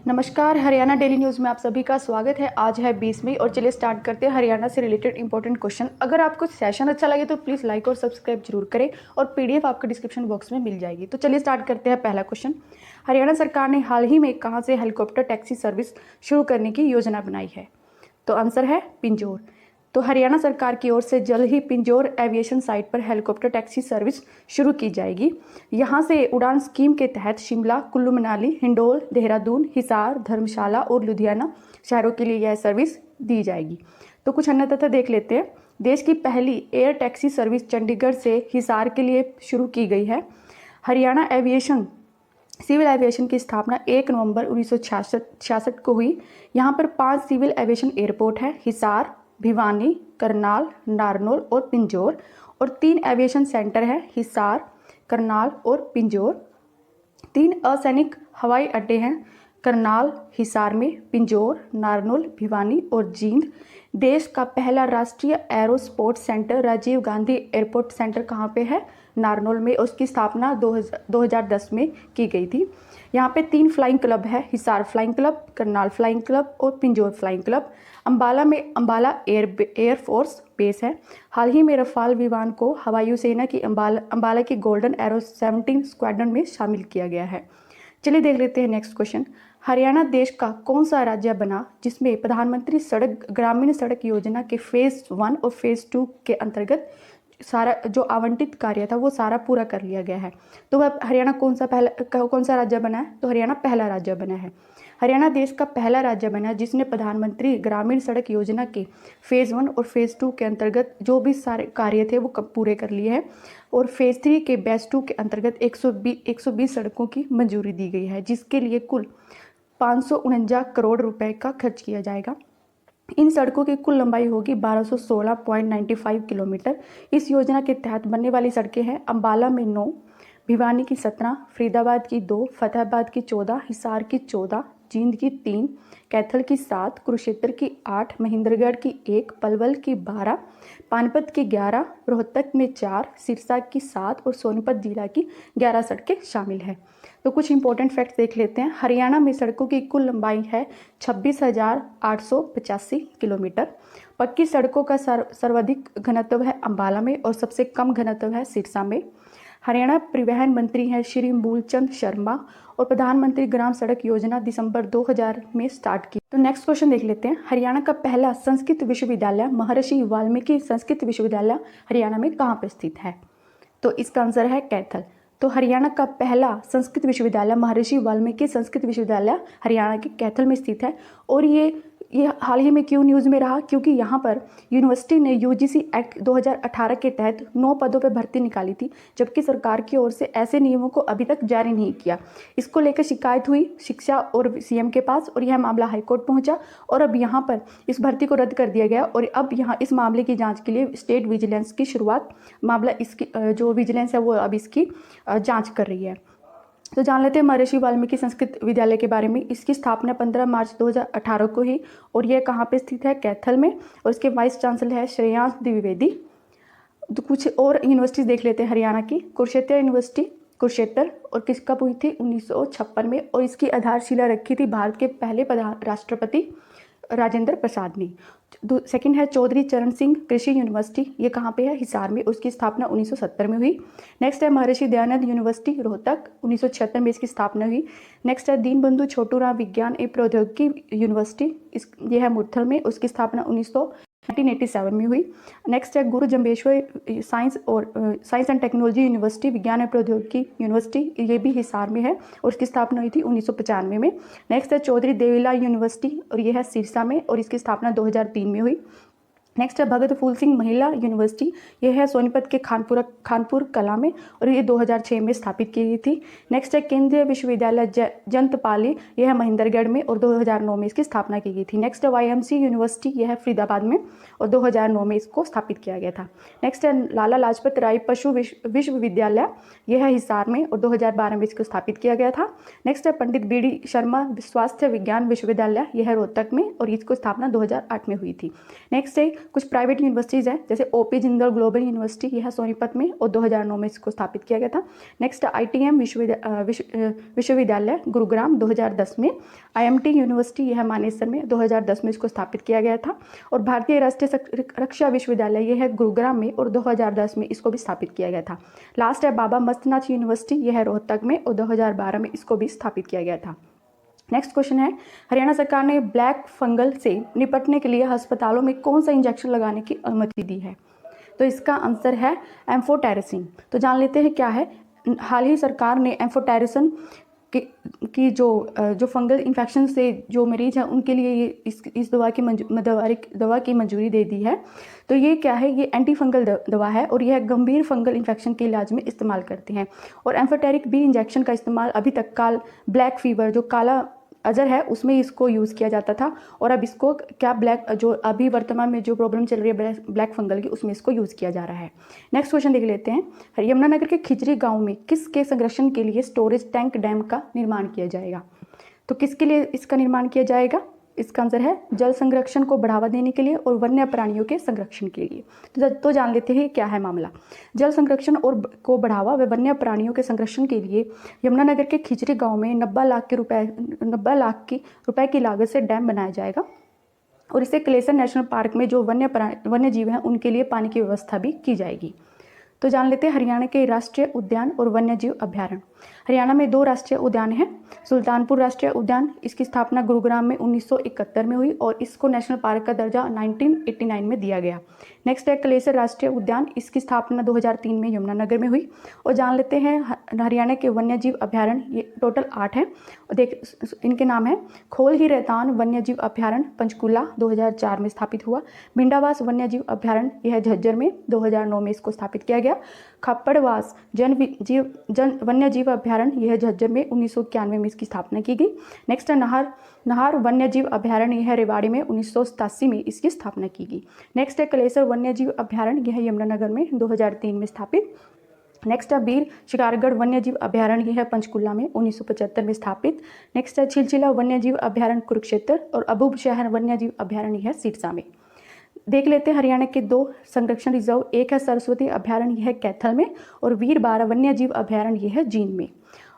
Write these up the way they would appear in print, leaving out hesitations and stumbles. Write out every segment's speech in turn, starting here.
नमस्कार, Haryana daily news में आप सभी का स्वागत है। आज है 20 मई और चलिए स्टार्ट करते हैं हरियाणा से रिलेटेड इंपॉर्टेंट क्वेश्चन। अगर आपको सेशन अच्छा लगे तो प्लीज़ लाइक और सब्सक्राइब जरूर करें और पीडीएफ आपको डिस्क्रिप्शन बॉक्स में मिल जाएगी। तो चलिए स्टार्ट करते हैं। पहला क्वेश्चन, हरियाणा सरकार ने हाल ही में कहाँ से हेलीकॉप्टर टैक्सी सर्विस शुरू करने की योजना बनाई है? तो आंसर है पिंजौर। तो हरियाणा सरकार की ओर से जल्द ही पिंजौर एविएशन साइट पर हेलीकॉप्टर टैक्सी सर्विस शुरू की जाएगी। यहाँ से उड़ान स्कीम के तहत शिमला, कुल्लू मनाली, हिंडोल, देहरादून, हिसार, धर्मशाला और लुधियाना शहरों के लिए यह सर्विस दी जाएगी। तो कुछ अन्य तथ्य देख लेते हैं। देश की पहली एयर टैक्सी सर्विस चंडीगढ़ से हिसार के लिए शुरू की गई है। हरियाणा सिविल एविएशन की स्थापना 1 नवंबर 1966 को हुई। यहाँ पर 5 सिविल एविएशन एयरपोर्ट है, हिसार, भिवानी, करनाल, नारनौल और पिंजौर, और 3 एविएशन सेंटर है, हिसार, करनाल और पिंजौर। 3 असैनिक हवाई अड्डे हैं, करनाल, हिसार में, पिंजौर, नारनौल, भिवानी और जींद। देश का पहला राष्ट्रीय aero sports centre Rajiv Gandhi airport centre कहाँ पे है? नारनौल में। उसकी स्थापना 2010 में की गई थी। यहाँ पे 3 फ्लाइंग क्लब है, Hisar flying club, Karnal flying club और पिंजौर फ्लाइंग क्लब। अंबाला में अंबाला एयरफोर्स बेस है। हाल ही में रफाल विमान को हवाई सेना की अंबाला की गोल्डन एरो 17 स्क्वाड्रन में शामिल किया गया है। चलिए देख लेते हैं नेक्स्ट क्वेश्चन। हरियाणा देश का कौन सा राज्य बना जिसमें प्रधानमंत्री ग्रामीण सड़क योजना के फेज़ 1 और फेज़ 2 के अंतर्गत सारा जो आवंटित कार्य था वो सारा पूरा कर लिया गया है? तो वह हरियाणा कौन सा राज्य बना है? तो हरियाणा पहला राज्य बना है। हरियाणा देश का पहला राज्य बना जिसने प्रधानमंत्री ग्रामीण सड़क योजना के फेज़ 1 और फेज़ 2 के अंतर्गत जो भी सारे कार्य थे वो पूरे कर लिए हैं, और फेज़ 3 के बैच 2 के अंतर्गत 120 सड़कों की मंजूरी दी गई है, जिसके लिए कुल 549 करोड़ रुपए का खर्च किया जाएगा। इन सड़कों की कुल लंबाई होगी 1216.95 किलोमीटर। इस योजना के तहत बनने वाली सड़कें हैं अंबाला में 9, भिवानी की 17, फरीदाबाद की 2, फतेहाबाद की 14, हिसार की 14, जींद की 3, कैथल की 7, कुरुक्षेत्र की 8, महेंद्रगढ़ की 1, पलवल की 12, पानीपत की 11, रोहतक में 4, सिरसा की 7 और सोनीपत जिला की 11 सड़कें शामिल हैं। तो कुछ इंपॉर्टेंट फैक्ट्स देख लेते हैं। हरियाणा में सड़कों की कुल लंबाई है 26,885 किलोमीटर। पक्की सड़कों का सर्वाधिक घनत्व है अंबाला में और सबसे कम घनत्व है सिरसा में। हरियाणा परिवहन मंत्री हैं श्री मूलचंद शर्मा, और प्रधानमंत्री ग्राम सड़क योजना दिसंबर 2000 में स्टार्ट की। तो नेक्स्ट क्वेश्चन देख लेते हैं। हरियाणा का पहला संस्कृत विश्वविद्यालय महर्षि वाल्मीकि संस्कृत विश्वविद्यालय हरियाणा में कहाँ पर स्थित है? तो इसका आंसर है कैथल। तो हरियाणा का पहला संस्कृत विश्वविद्यालय महर्षि वाल्मीकि संस्कृत विश्वविद्यालय हरियाणा के कैथल में स्थित है। और ये हाल ही में क्यों न्यूज़ में रहा? क्योंकि यहाँ पर यूनिवर्सिटी ने यूजीसी एक्ट 2018 के तहत 9 पदों पर भर्ती निकाली थी, जबकि सरकार की ओर से ऐसे नियमों को अभी तक जारी नहीं किया। इसको लेकर शिकायत हुई शिक्षा और सीएम के पास, और यह मामला हाईकोर्ट पहुंचा, और अब यहाँ पर इस भर्ती को रद्द कर दिया गया। और अब यहाँ इस मामले की जाँच के लिए स्टेट विजिलेंस की शुरुआत, मामला इसकी जो विजिलेंस है वो अब इसकी जाँच कर रही है। तो जान लेते हैं महर्षि वाल्मीकि संस्कृत विद्यालय के बारे में। इसकी स्थापना 15 मार्च 2018 को हुई, और यह कहाँ पे स्थित है? कैथल में, और इसके वाइस चांसलर है श्रेयांश द्विवेदी। तो कुछ और यूनिवर्सिटीज देख लेते हैं हरियाणा की। कुरुक्षेत्र यूनिवर्सिटी कुरुक्षेत्र, और किस कब हुई थी? 1956 में, और इसकी आधारशिला रखी थी भारत के पहले राष्ट्रपति राजेंद्र प्रसाद ने। सेकंड है चौधरी चरण सिंह कृषि यूनिवर्सिटी, ये कहाँ पे है? हिसार में, उसकी स्थापना 1970 में हुई। नेक्स्ट है महर्षि दयानंद यूनिवर्सिटी रोहतक, 1976 में इसकी स्थापना हुई। नेक्स्ट है दीनबंधु छोटूराम विज्ञान एवं प्रौद्योगिकी यूनिवर्सिटी, ये है मुरथल में, उसकी स्थापना 1987 में हुई। नेक्स्ट है गुरु Jambheshwar science and technology university, विज्ञान एवं प्रौद्योगिकी यूनिवर्सिटी, ये भी हिसार में है, और इसकी स्थापना हुई थी 1995 में। नेक्स्ट है चौधरी देवीलाल यूनिवर्सिटी, और ये है सिरसा में, और इसकी स्थापना 2003 में हुई। नेक्स्ट है भगत फूल सिंह महिला यूनिवर्सिटी, यह है सोनीपत के खानपुर कला में, और ये 2006 में स्थापित की गई थी। नेक्स्ट है केंद्रीय विश्वविद्यालय जंतपाली, यह है महेंद्रगढ़ में, और 2009 में इसकी स्थापना की गई थी। नेक्स्ट है वाईएमसी यूनिवर्सिटी, यह है फरीदाबाद में, और 2009 में इसको स्थापित किया गया था। नेक्स्ट है लाला लाजपत राय पशु विश्वविद्यालय, यह है हिसार में, और 2012 में इसको स्थापित किया गया था। नेक्स्ट है पंडित बीडी शर्मा स्वास्थ्य विज्ञान विश्वविद्यालय, यह है रोहतक में, और इसको स्थापना 2008 में हुई थी। नेक्स्ट है कुछ प्राइवेट यूनिवर्सिटीज़ हैं, जैसे ओपी जिंदल ग्लोबल यूनिवर्सिटी, यह है सोनीपत में और 2009 में इसको स्थापित किया गया था। नेक्स्ट ITM विश्वविद्यालय गुरुग्राम 2010 में। IMT यूनिवर्सिटी, यह मानेसर में 2010 में इसको स्थापित किया गया था। और भारतीय राष्ट्रीय रक्षा विश्वविद्यालय, यह है गुरुग्राम में और 2010 में इसको भी स्थापित किया गया था। लास्ट है बाबा मस्तनाथ यूनिवर्सिटी, यह है रोहतक में और 2012 में इसको भी स्थापित किया गया था। नेक्स्ट क्वेश्चन है, हरियाणा सरकार ने ब्लैक फंगल से निपटने के लिए अस्पतालों में कौन सा इंजेक्शन लगाने की अनुमति दी है? तो इसका आंसर है एम्फोटेरिसिन। तो जान लेते हैं क्या है। हाल ही सरकार ने एम्फोटेरिसिन की जो फंगल इन्फेक्शन से जो मरीज हैं उनके लिए ये इस दवा की मंजूरी दे दी है। तो ये क्या है, ये एंटी फंगल दवा है और यह गंभीर फंगल इन्फेक्शन के इलाज में इस्तेमाल करते हैं। और एम्फोटेरिक बी इंजेक्शन का इस्तेमाल अभी तक ब्लैक फीवर, जो काला अजहर है, उसमें इसको यूज़ किया जाता था। और अब इसको क्या जो अभी वर्तमान में जो प्रॉब्लम चल रही है ब्लैक फंगल की, उसमें इसको यूज़ किया जा रहा है। नेक्स्ट क्वेश्चन देख लेते हैं। यमुनानगर के खिजरी गांव में किसके संरक्षण के लिए स्टोरेज टैंक डैम का निर्माण किया जाएगा? तो किसके लिए इसका निर्माण किया जाएगा? इसका आंसर है जल संरक्षण को बढ़ावा देने के लिए और वन्य प्राणियों के संरक्षण के लिए। तो जान लेते हैं क्या है मामला। जल संरक्षण और को बढ़ावा व वन्य प्राणियों के संरक्षण के लिए यमुनानगर के खिजरी गांव में 90 लाख रुपए की लागत से डैम बनाया जाएगा। और इसे कलेसर नेशनल पार्क में जो वन्य जीव हैं उनके लिए पानी की व्यवस्था भी की जाएगी। तो जान लेते हैं हरियाणा के राष्ट्रीय उद्यान और वन्यजीव अभ्यारण्य। हरियाणा में 2 राष्ट्रीय उद्यान हैं। सुल्तानपुर राष्ट्रीय उद्यान, इसकी स्थापना गुरुग्राम में 1971 में हुई और इसको नेशनल पार्क का दर्जा 1989 में दिया गया। नेक्स्ट है कलेसर राष्ट्रीय उद्यान, इसकी स्थापना 2003 में यमुनानगर में हुई। और जान लेते हैं हरियाणा के वन्यजीव अभ्यारण्य, ये टोटल 8 हैं। देख, इनके नाम है खोल ही रहतान वन्यजीव अभ्यारण्य पंचकूला 2004 में स्थापित हुआ। भिंडावास वन्यजीव अभ्यारण्य, यह झज्जर में 2009 में इसको स्थापित किया गया। खप्पड़वास वन्यजीव अभ्यारण्य, यह झज्जर में 1991 में इसकी स्थापना की गई। नेक्स्ट है नाहर वन्यजीव अभ्यारण्य, यह रेवाड़ी में 1987 में इसकी स्थापना की गई। नेक्स्ट है कलेसर वन्यजीव अभ्यारण्य, यह यमुनानगर में 2003 में स्थापित। नेक्स्ट है बीर शिकारगढ़ वन्यजीव अभ्यारण्य, यह पंचकुला में 1975 में स्थापित। नेक्स्ट है छिलचिला वन्यजीव अभ्यारण्य कुरुक्षेत्र और अबूब शहर वन्यजीव अभ्यारण्य, यह सिरसा में। देख लेते हैं हरियाणा के 2 संरक्षण रिजर्व, एक है सरस्वती अभ्यारण्य, यह है कैथल में, और वीर बारा वन्यजीव अभ्यारण्य, यह है जींद में।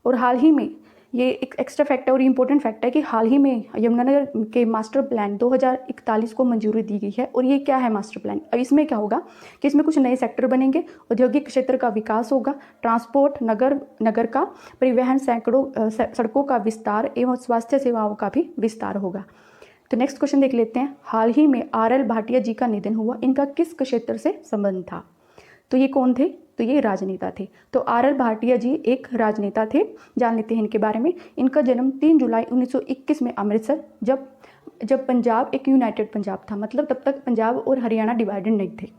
और हाल ही में ये एक एक्स्ट्रा फैक्ट है और इम्पोर्टेंट फैक्ट है कि हाल ही में यमुनानगर के मास्टर प्लान 2041 को मंजूरी दी गई है। और ये क्या है मास्टर प्लान? अब इसमें क्या होगा कि इसमें कुछ नए सेक्टर बनेंगे, औद्योगिक क्षेत्र का विकास होगा, ट्रांसपोर्ट, नगर का परिवहन, सैकड़ों सड़कों का विस्तार एवं स्वास्थ्य सेवाओं का भी विस्तार होगा। तो नेक्स्ट क्वेश्चन देख लेते हैं। हाल ही में RL भाटिया जी का निधन हुआ, इनका किस क्षेत्र से संबंध था? तो ये कौन थे? तो ये राजनेता थे। तो RL भाटिया जी एक राजनेता थे। जान लेते हैं इनके बारे में। इनका जन्म 3 जुलाई 1921 में अमृतसर, जब पंजाब एक यूनाइटेड पंजाब था, मतलब तब तक पंजाब और हरियाणा डिवाइडेड नहीं थे।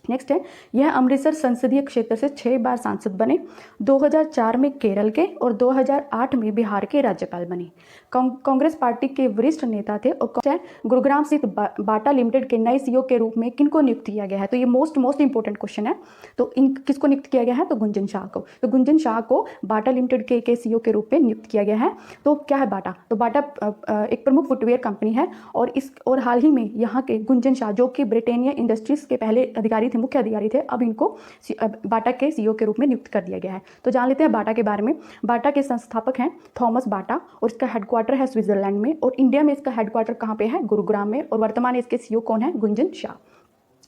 नेक्स्ट है, यह अमृतसर संसदीय क्षेत्र से 6 बार सांसद बने। 2004 में केरल के और 2008 में बिहार के राज्यपाल बने। कांग्रेस पार्टी के वरिष्ठ नेता थे। और गुरुग्राम स्थित बाटा लिमिटेड के नए CEO के रूप में किनको नियुक्त किया गया है? तो ये मोस्ट इंपोर्टेंट क्वेश्चन है। तो किसको नियुक्त किया गया है? तो गुंजन शाह को। तो गुंजन शाह को बाटा लिमिटेड के CEO के रूप में नियुक्त किया गया है। तो क्या है बाटा? तो बाटा एक प्रमुख फुटवेयर कंपनी है और हाल ही में यहाँ के गुंजन शाह, जो कि ब्रिटेनिया इंडस्ट्रीज के पहले अधिकारी थे, मुख्य अधिकारी थे, अब इनको बाटा के CEO के रूप में नियुक्त कर दिया गया है। तो जान लेते हैं बाटा के बारे में। बाटा के संस्थापक हैं थॉमस बाटा और इसका हेडक्वार्टर है स्विट्जरलैंड में, और इंडिया में इसका हेडक्वार्टर कहाँ पे है? गुरुग्राम में। और वर्तमान इसके CEO कौन है? गुंजन शाह।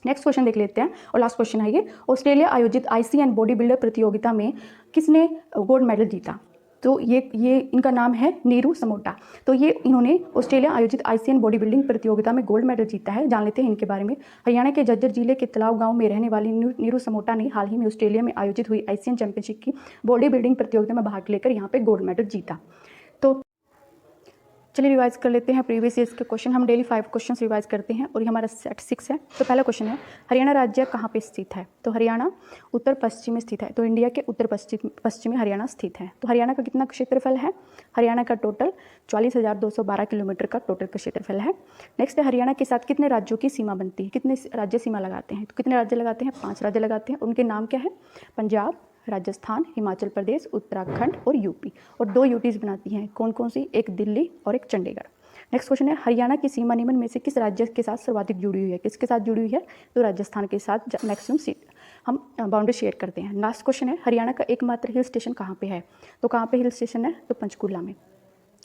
नेक्स्ट क्वेश्चन देख लेते हैं और लास्ट क्वेश्चन है ये। ऑस्ट्रेलिया आयोजित ICN बॉडी बिल्डर प्रतियोगिता में किसने गोल्ड मेडल जीता? तो ये इनका नाम है नीरू समोटा। तो ये इन्होंने ऑस्ट्रेलिया आयोजित ICN बॉडी बिल्डिंग प्रतियोगिता में गोल्ड मेडल जीता है। जान लेते हैं इनके बारे में। हरियाणा के झज्जर जिले के तलाव गांव में रहने वाली नीरू समोटा ने हाल ही में ऑस्ट्रेलिया में आयोजित हुई ICN चैंपियनशिप की बॉडी बिल्डिंग प्रतियोगिता में भाग लेकर यहाँ पे गोल्ड मेडल जीता। तो चलिए रिवाइज कर लेते हैं प्रीवियस ईयर्स के क्वेश्चन। हम डेली 5 क्वेश्चन रिवाइज करते हैं और ये हमारा सेट 6 है। तो पहला क्वेश्चन है, हरियाणा राज्य कहाँ पे स्थित है? तो हरियाणा उत्तर पश्चिम में स्थित है। तो इंडिया के उत्तर पश्चिमी हरियाणा स्थित है। तो हरियाणा का कितना क्षेत्रफल है? हरियाणा का टोटल 44,212 किलोमीटर का टोटल क्षेत्रफल है। नेक्स्ट है, हरियाणा के साथ कितने राज्यों की सीमा बनती है? कितने राज्य सीमा लगाते हैं? तो कितने राज्य लगाते हैं? 5 राज्य लगाते हैं। उनके नाम क्या है? पंजाब, राजस्थान, हिमाचल प्रदेश, उत्तराखंड और यूपी। और 2 यूटीज बनाती हैं। कौन कौन सी? एक दिल्ली और एक चंडीगढ़। नेक्स्ट क्वेश्चन है, हरियाणा की सीमा निम्न में से किस राज्य के साथ सर्वाधिक जुड़ी हुई है? किसके साथ जुड़ी हुई है? तो राजस्थान के साथ मैक्सिमम सीट हम बाउंड्री शेयर करते हैं। लास्ट क्वेश्चन है, हरियाणा का एकमात्र हिल स्टेशन कहाँ पे है? तो कहाँ पे हिल स्टेशन है? तो पंचकूला में।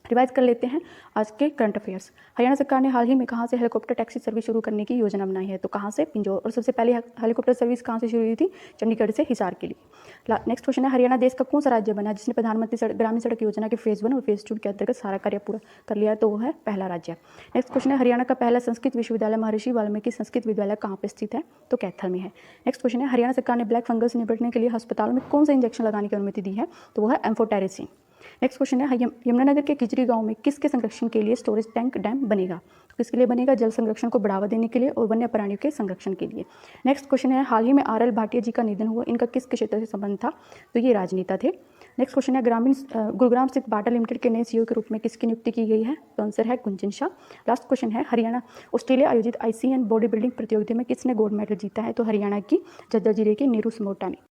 रिवाइज कर लेते हैं आज के करंट अफेयर्स। हरियाणा सरकार ने हाल ही में कहाँ से हेलीकॉप्टर टैक्सी सर्विस शुरू करने की योजना बनाई है? तो कहाँ से? पिंजौर। और सबसे पहले हेलीकॉप्टर सर्विस कहाँ से शुरू हुई थी? चंडीगढ़ से हिसार के लिए। नेक्स्ट क्वेश्चन है, हरियाणा देश का कौन सा राज्य बना जिसने प्रधानमंत्री ग्रामीण सड़क योजना के फेज 1 और फेज 2 के अंतर्गत सारा कार्य पूरा कर लिया है? तो वो है पहला राज्य। नेक्स्ट क्वेश्चन है, हरियाणा का पहला संस्कृत विश्वविद्यालय महर्षि वाल्मीकि संस्कृत विद्यालय कहाँ पर स्थित है? तो कैथल में है। नेक्स्ट क्वेश्चन है, हरियाणा सरकार ने ब्लैक फंगस से निपटने के लिए अस्पतालों में कौन सा इंजेक्शन लगाने की अनुमति दी है? तो वो है एम्फोटेरिसिन। नेक्स्ट क्वेश्चन है, यमुनानगर के किचरी गांव में किसके संरक्षण के लिए स्टोरेज टैंक डैम बनेगा? तो किसके लिए बनेगा? जल संरक्षण को बढ़ावा देने के लिए और वन्य प्राणियों के संरक्षण के लिए। नेक्स्ट क्वेश्चन है, हाल ही में आर एल भाटिया जी का निधन हुआ, इनका किस क्षेत्र से संबंध था? तो ये राजनेता थे। नेक्स्ट क्वेश्चन है, गुरुग्राम स्थित बाटा लिमिटेड के नए सीईओ के रूप में किसकी नियुक्ति की गई है? तो आंसर है गुंजन शाह। लास्ट क्वेश्चन है, हरियाणा ऑस्ट्रेलिया आयोजित ICN बॉडी बिल्डिंग प्रतियोगिता में किसने गोल्ड मेडल जीता है? तो हरियाणा की झज्जर जिले के नीरू समोटा ने।